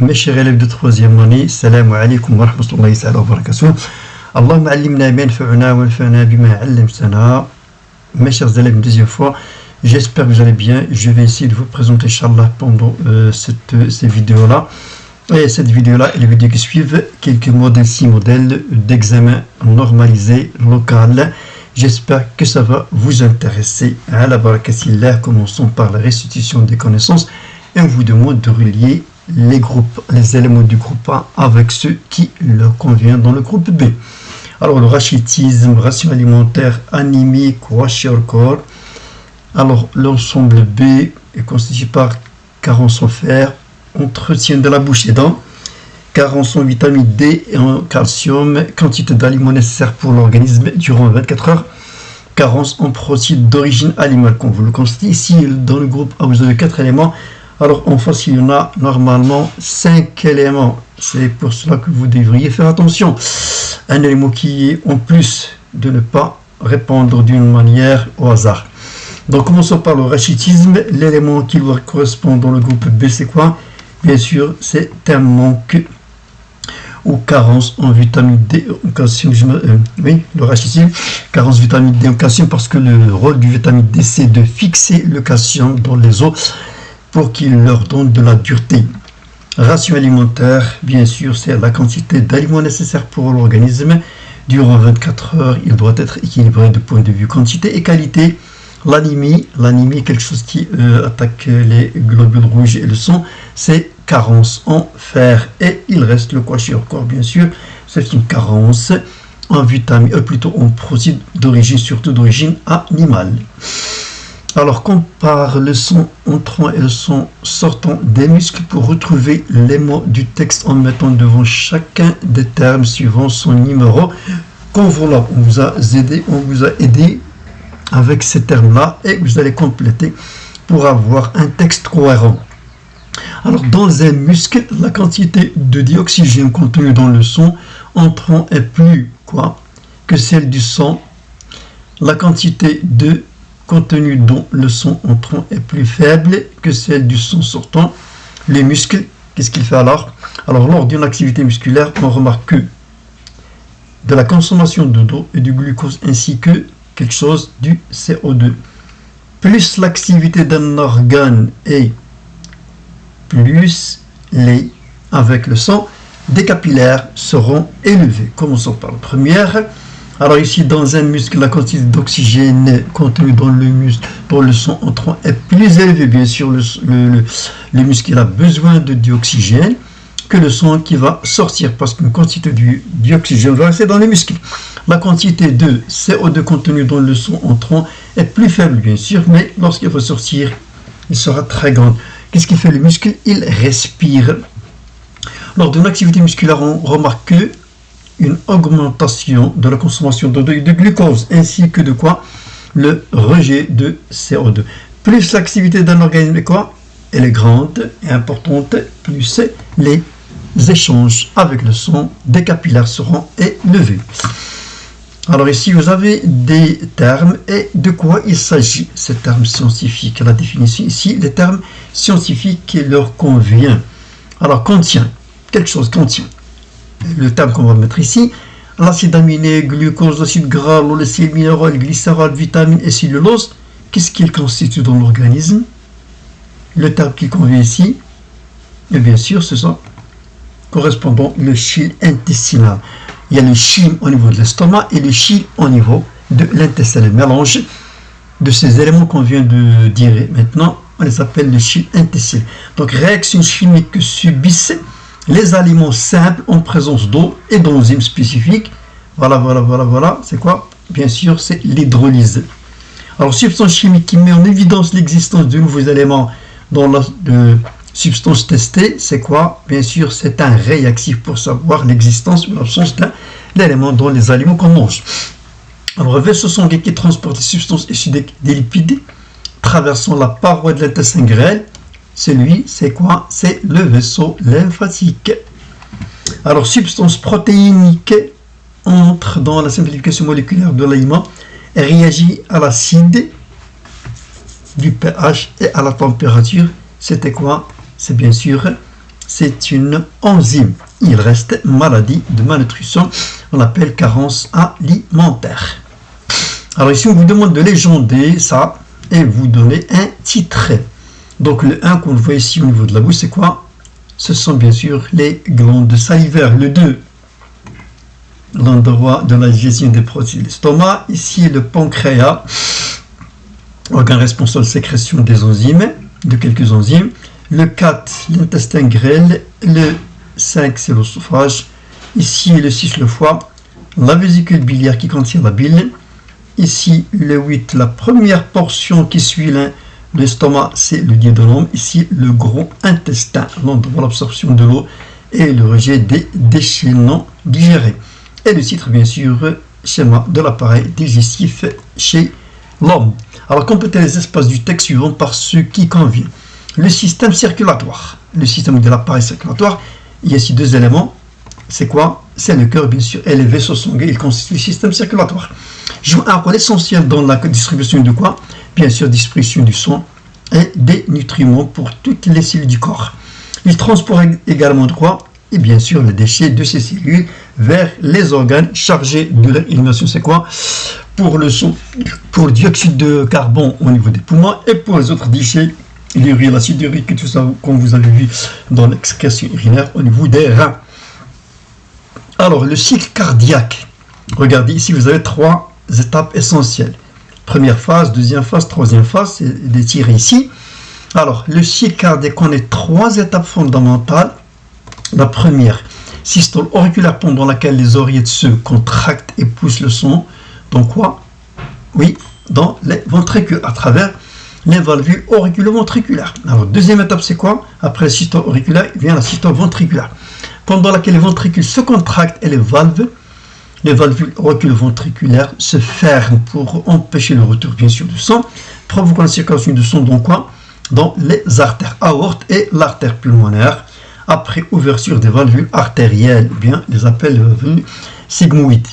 Mes chers élèves de 3e année, salam alaikum wa rahmatullahi wa barakatuh. Allahumma allimna ma yanfa'una wa anfa'na bima 'allamtana. Mes chers élèves, une deuxième fois, j'espère que vous allez bien. Je vais essayer de vous présenter, Inch'Allah, pendant ces vidéos-là. Et cette vidéo-là et les vidéos qui suivent, quelques modèles, 6 modèles d'examen normalisé local. J'espère que ça va vous intéresser. À la barakatillah, commençons par la restitution des connaissances. Et on vous demande de relier les groupes, les éléments du groupe A avec ceux qui leur conviennent dans le groupe B. Alors le rachitisme, ration alimentaire, anémie, kwashiorkor. Alors l'ensemble B est constitué par carence en fer, entretien de la bouche et dents, carence en vitamine D et en calcium, quantité d'aliments nécessaires pour l'organisme durant 24 heures, carence en protéines d'origine animale. Comme vous le constatez ici, dans le groupe A, vous avez 4 éléments. Alors en face, il y en a normalement 5 éléments. C'est pour cela que vous devriez faire attention. Un élément qui est en plus de ne pas répondre d'une manière au hasard. Donc commençons par le rachitisme. L'élément qui doit correspondre dans le groupe B, c'est quoi? Bien sûr, c'est un manque ou carence en vitamine D, en calcium. Oui, le rachitisme, carence vitamine D en calcium, parce que le rôle du vitamine D, c'est de fixer le calcium dans les os pour qu'il leur donne de la dureté. Ration alimentaire, bien sûr, c'est la quantité d'aliments nécessaires pour l'organisme. Durant 24 heures, il doit être équilibré de point de vue quantité et qualité. L'anémie est quelque chose qui attaque les globules rouges et le sang, c'est carence en fer. Et il reste le kwashiorkor, bien sûr, c'est une carence en vitamine, plutôt en protéines d'origine, surtout d'origine animale. Alors, compare le son entrant et le son sortant des muscles pour retrouver les mots du texte en mettant devant chacun des termes suivant son numéro. Quand voilà, on vous a aidé avec ces termes-là et vous allez compléter pour avoir un texte cohérent. Alors, dans un muscle, la quantité de dioxygène contenue dans le son entrant est plus que celle du sang. La quantité de contenu dans le son entrant est plus faible que celle du son sortant. Les muscles, qu'est-ce qu'il fait alors? Alors, lors d'une activité musculaire, on remarque que de la consommation d'eau et du glucose ainsi que quelque chose du CO2. Plus l'activité d'un organe est, plus les, avec le sang, des capillaires seront élevés. Commençons par la première. Alors ici, dans un muscle, la quantité d'oxygène contenue dans le muscle, dans le sang entrant est plus élevée. Bien sûr, le muscle a besoin de dioxygène que le sang qui va sortir, parce qu'une quantité d'oxygène va rester dans les muscles. La quantité de CO2 contenue dans le sang entrant est plus faible, bien sûr, mais lorsqu'il va sortir, il sera très grand. Qu'est-ce qui fait le muscle? Il respire. Lors d'une activité musculaire, on remarque que une augmentation de la consommation d'eau et de glucose, ainsi que de le rejet de CO2. Plus l'activité d'un organisme est elle est grande et importante, plus les échanges avec le sang des capillaires seront élevés. Alors ici, vous avez des termes et de quoi il s'agit, ces termes scientifiques. La définition ici, les termes scientifiques qui leur convient. Alors, contient, quelque chose contient. Le terme qu'on va mettre ici, l'acide aminé, glucose, acide gras, l'olécile minéral, glycérol, vitamine et cellulose, qu'est-ce qu'il constitue dans l'organisme? Le terme qui convient ici, et bien sûr, ce sont correspondant le chyle intestinal. Il y a le chyme au niveau de l'estomac et le chyle au niveau de l'intestin. Le mélange de ces éléments qu'on vient de dire maintenant, on les appelle le chyle intestinal. Donc, réaction chimique que subissent les aliments simples en présence d'eau et d'enzymes spécifiques. Voilà. C'est quoi? Bien sûr, c'est l'hydrolyse. Alors, substance chimique qui met en évidence l'existence de nouveaux éléments dans la substance testée, c'est quoi? Bien sûr, c'est un réactif pour savoir l'existence ou l'absence d'un élément dans les aliments qu'on mange. Alors, le vaisseau sanguin qui transporte les substances issues des lipides traversant la paroi de l'intestin grêle, c'est quoi? C'est le vaisseau lymphatique. Alors, substance protéinique entre dans la simplification moléculaire de l'aliment et réagit à l'acide du pH et à la température. C'était quoi? C'est bien sûr c'est une enzyme. Il reste maladie de malnutrition, on appelle carence alimentaire. Alors ici, on vous demande de légender ça et vous donner un titre. Donc le 1 qu'on voit ici au niveau de la bouche, c'est quoi? Ce sont bien sûr les glandes salivaires. Le 2, l'endroit de la digestion des protéines de l'estomac. Ici, le pancréas, organe responsable de sécrétion des enzymes, de quelques enzymes. Le 4, l'intestin grêle. Le 5, c'est l'œsophage. Ici, le 6, le foie. La vésicule biliaire qui contient la bile. Ici, le 8, la première portion qui suit l'estomac, c'est le duodénum. Ici, le gros intestin, l'endroit de l'absorption de l'eau et le rejet des déchets non digérés. Et le titre, bien sûr, schéma de l'appareil digestif chez l'homme. Alors, complétez les espaces du texte suivant par ce qui convient. Le système circulatoire. Le système de l'appareil circulatoire, il y a ici 2 éléments. C'est quoi? C'est le cœur, bien sûr, et les vaisseaux sanguins. Il constitue le système circulatoire. Joue un rôle essentiel dans la distribution de quoi? Bien sûr, distribution du sang et des nutriments pour toutes les cellules du corps. Il transporte également de quoi? Et bien sûr, les déchets de ces cellules vers les organes chargés de leur élimination. C'est quoi? Pour le sang, pour le dioxyde de carbone au niveau des poumons et pour les autres déchets, l'urine, l'acide urique et tout ça, comme vous avez vu dans l'excrétion urinaire au niveau des reins. Alors, le cycle cardiaque. Regardez, ici, vous avez 3 étapes essentielles. Première phase, deuxième phase, troisième phase, c'est détiré ici. Alors, le cycle cardiaque, on a 3 étapes fondamentales. La première, systole auriculaire pendant laquelle les oreillettes se contractent et poussent le sang. Dans quoi? Oui, dans les ventricules, à travers les valvules auriculo-ventriculaires. Alors, deuxième étape, c'est quoi? Après la systole auriculaire, vient la systole ventriculaire, pendant laquelle les ventricules se contractent et les valvules auriculo-ventriculaires se ferment pour empêcher le retour, bien sûr, du sang, provoquant la circulation du sang dans quoi? Dans les artères aortes et l'artère pulmonaire. Après ouverture des valvules artérielles, bien, les appelle les valvules sigmoïdes.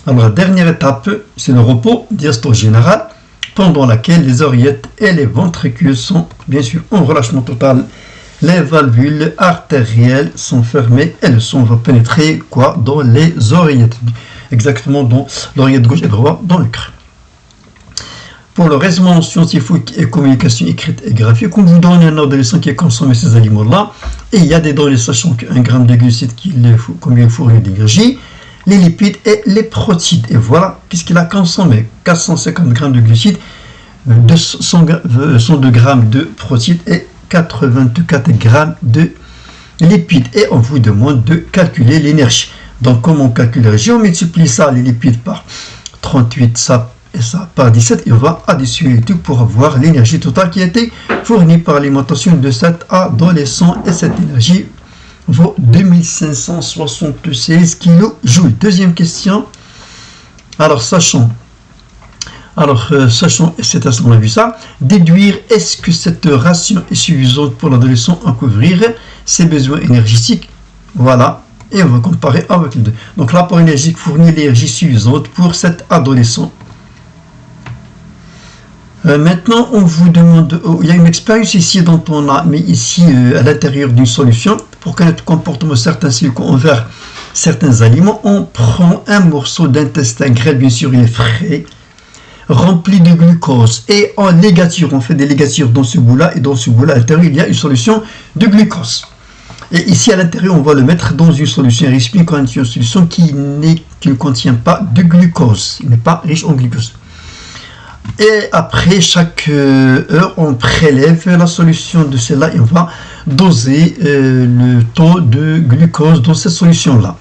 Alors, la dernière étape, c'est le repos diastole général, pendant laquelle les oreillettes et les ventricules sont, bien sûr, en relâchement total. Les valvules artérielles sont fermées et le sang va pénétrer quoi? Dans les oreillettes, exactement dans l'oreillette gauche et droite, dans le crâne. Pour le résumé scientifique et communication écrite et graphique, on vous donne un adolescent qui a consommé ces aliments-là, et il y a des données sachant qu'un gramme de glucides, combien il fournit d'énergie, les lipides et les protéines. Et voilà, qu'est-ce qu'il a consommé? 450 grammes de glucides, 102 grammes de protéines et 84 grammes de lipides. Et on vous demande de calculer l'énergie. Donc, comment on calcule l'énergie? On multiplie ça, les lipides, par 38, ça et ça par 17, et on va additionner tout pour avoir l'énergie totale qui a été fournie par l'alimentation de cet adolescent. Et cette énergie vaut 2576 kJ. Deuxième question. Alors, sachant, et c'est à ce qu'on a vu ça, déduire, est-ce que cette ration est suffisante pour l'adolescent à couvrir ses besoins énergétiques? Voilà, et on va comparer avec les deux. Donc, l'apport énergétique fournit l'énergie suffisante pour cet adolescent. Maintenant, on vous demande, il y a une expérience ici dont on a mis ici à l'intérieur d'une solution pour connaître le comportement de certains cellules envers certains aliments. On prend un morceau d'intestin grêle, bien sûr, il est frais, rempli de glucose, et en ligature, on fait des ligatures dans ce bout-là, et dans ce bout-là, à l'intérieur, il y a une solution de glucose. Et ici, à l'intérieur, on va le mettre dans une solution récipient, une solution qui ne contient pas de glucose, il n'est pas riche en glucose. Et après chaque heure, on prélève la solution de celle-là et on va doser le taux de glucose dans cette solution-là.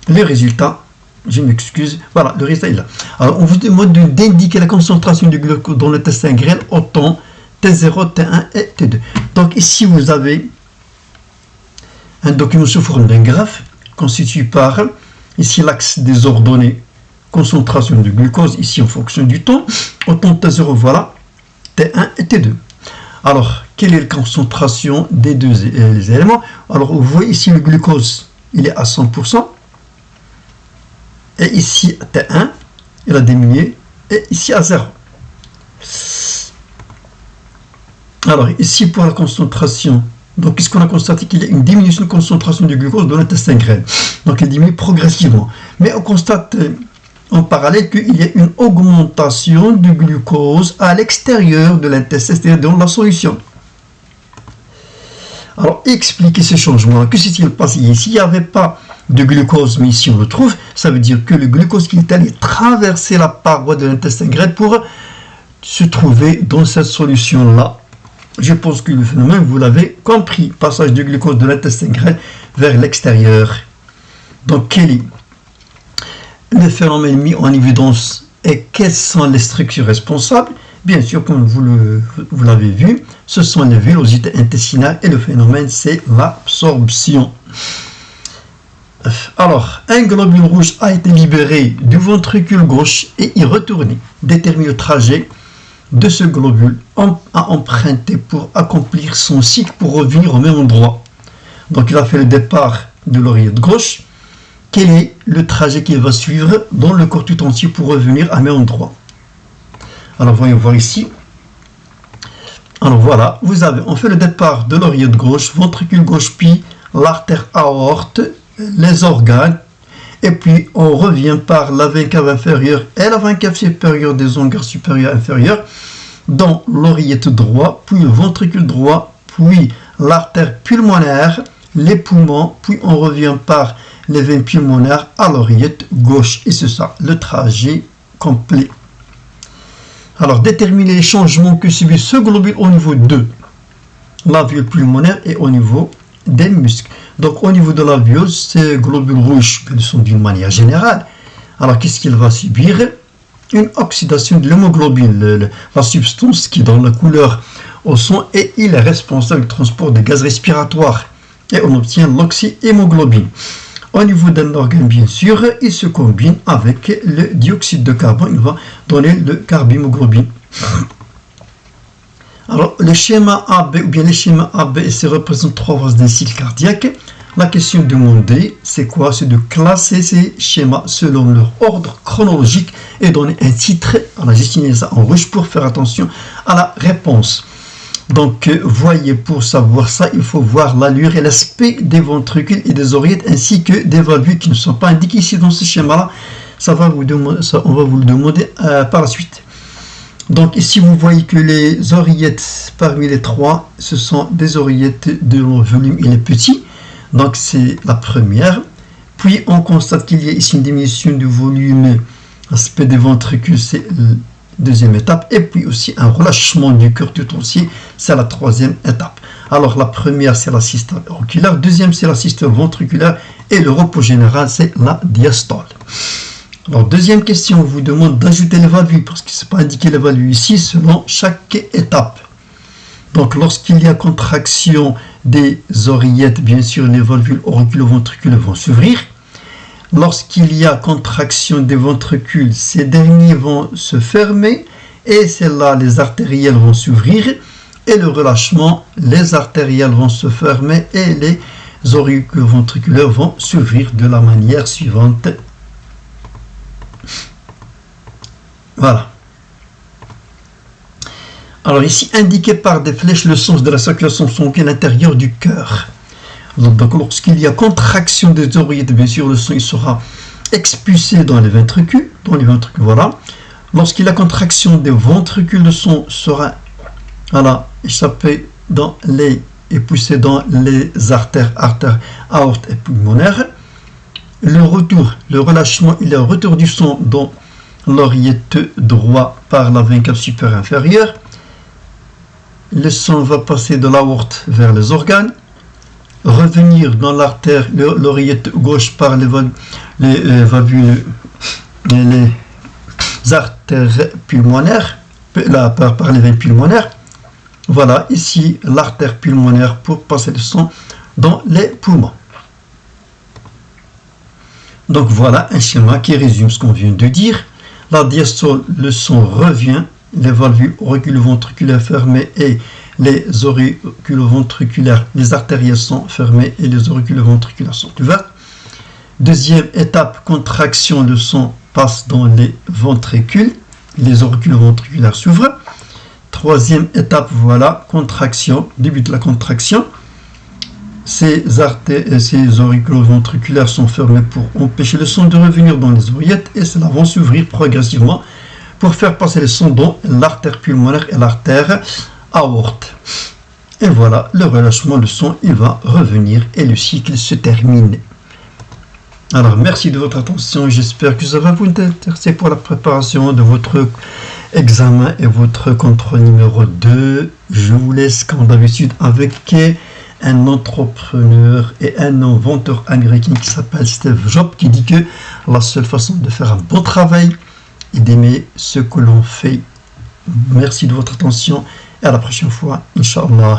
Le résultat, je m'excuse, voilà, le résultat est là. Alors, on vous demande d'indiquer la concentration de glucose dans l'intestin grêle au temps T0, T1 et T2. Donc ici, vous avez un document sous forme d'un graphe constitué par, ici, l'axe des ordonnées concentration de glucose, ici en fonction du temps, au temps T0, voilà, T1 et T2. Alors, quelle est la concentration des deux les éléments? Alors, vous voyez ici le glucose, il est à 100%, et ici T1, il a diminué, et ici à 0. Alors, ici pour la concentration Donc, qu'est-ce qu'on a constaté? Qu'il y a une diminution de concentration du glucose dans l'intestin grêle. Donc, il diminue progressivement. Mais on constate en parallèle qu'il y a une augmentation du glucose à l'extérieur de l'intestin, c'est-à-dire dans la solution. Alors, expliquer ces changements. Que s'est-il passé ici? S'il n'y avait pas de glucose, mais ici on le trouve, ça veut dire que le glucose qui est allé traverser la paroi de l'intestin grêle pour se trouver dans cette solution-là. Je pense que le phénomène, vous l'avez compris, passage du glucose de l'intestin grêle vers l'extérieur. Donc, quel est le phénomène mis en évidence et quelles sont les structures responsables? Bien sûr, comme vous l'avez vu, ce sont les villosités intestinales et le phénomène, c'est l'absorption. Alors, un globule rouge a été libéré du ventricule gauche et y retourné. Détermine le trajet de ce globule à emprunter pour accomplir son cycle pour revenir au même endroit. Donc, il a fait le départ de l'oreillette gauche. Quel est le trajet qu'il va suivre dans le corps tout entier pour revenir à même endroit? Alors, voyons voir ici. Alors, voilà, on fait le départ de l'oreillette gauche, ventricule gauche, puis l'artère aorte, les organes, et puis on revient par la veine cave inférieure et la veine cave supérieure des ongles supérieurs et inférieurs dans l'oreillette droit, puis le ventricule droit, puis l'artère pulmonaire, les poumons, puis on revient par les veines pulmonaires à l'oreillette gauche. Et c'est ça, le trajet complet. Alors, déterminer les changements que subit ce globule au niveau de l'alvéole pulmonaire et au niveau des muscles. Donc, au niveau de l'alvéole, ces globules rouges sont d'une manière générale. Alors, qu'est-ce qu'il va subir? Une oxydation de l'hémoglobine, la substance qui donne la couleur au sang, et il est responsable du transport des gaz respiratoires. Et on obtient l'oxyhémoglobine. Au niveau d'un organe, bien sûr, il se combine avec le dioxyde de carbone. Il va donner le carbhémoglobine. Alors, le schéma AB, ou bien les schémas AB et C représentent 3 phases d'un cycle cardiaque. La question demandée, c'est quoi? C'est de classer ces schémas selon leur ordre chronologique et donner un titre. Alors, j'ai signé ça en rouge pour faire attention à la réponse. Donc, voyez, pour savoir ça, il faut voir l'allure et l'aspect des ventricules et des oreillettes, ainsi que des valvules qui ne sont pas indiquées ici dans ce schéma-là. On va vous le demander par la suite. Donc, ici, vous voyez que les oreillettes, parmi les 3, ce sont des oreillettes de long volume, il est petit. Donc, c'est la première. Puis, on constate qu'il y a ici une diminution du volume. L'aspect des ventricules, c'est la deuxième étape. Et puis aussi un relâchement du cœur tout entier, c'est la troisième étape. Alors, la première, c'est la systole auriculaire. Deuxième, c'est la systole ventriculaire. Et le repos général, c'est la diastole. Alors, deuxième question, on vous demande d'ajouter les valvules, parce que ce n'est pas indiqué les valvules ici, selon chaque étape. Donc, lorsqu'il y a contraction des oreillettes, bien sûr, les valvules auriculo-ventricules vont s'ouvrir. Lorsqu'il y a contraction des ventricules, ces derniers vont se fermer. Et c'est là, les artérielles vont s'ouvrir. Et le relâchement, les artérielles vont se fermer et les auriculo-ventriculaires vont s'ouvrir de la manière suivante. Voilà. Alors ici, indiqué par des flèches le sens de la circulation sanguine à l'intérieur du cœur. Donc lorsqu'il y a contraction des oreillettes, bien sûr, le sang il sera expulsé dans les ventricules. Voilà. Lorsqu'il y a contraction des ventricules, le sang sera échappé dans et poussé dans les artères aorte et pulmonaire. Le relâchement, il est un retour du sang dans l'oreillette droit par la veine cave supérieure inférieure. Le sang va passer de l'aorte vers les organes, revenir dans l'artère, l'oreillette gauche par les valvules, les artères pulmonaires, par les veines pulmonaires. Voilà, ici l'artère pulmonaire pour passer le sang dans les poumons. Donc voilà un schéma qui résume ce qu'on vient de dire. La diastole, le sang revient, les valvules auriculo-ventriculaires fermées et les auriculo-ventriculaires, les artérielles sont fermées et les auriculo-ventriculaires sont ouvertes. Deuxième étape, contraction, le sang passe dans les ventricules, les auriculo-ventriculaires s'ouvrent. Troisième étape, voilà, contraction, début de la contraction. ces auriculo-ventriculaires sont fermés pour empêcher le sang de revenir dans les oreillettes et cela va s'ouvrir progressivement pour faire passer le sang dans l'artère pulmonaire et l'artère aorte. Et voilà, le relâchement de sang, il va revenir et le cycle se termine. Alors, merci de votre attention. J'espère que ça va vous intéresser pour la préparation de votre examen et votre contrôle numéro 2. Je vous laisse, comme d'habitude, avec un entrepreneur et un inventeur américain qui s'appelle Steve Jobs, qui dit que la seule façon de faire un bon travail est d'aimer ce que l'on fait. Merci de votre attention et à la prochaine fois, Inch'Allah.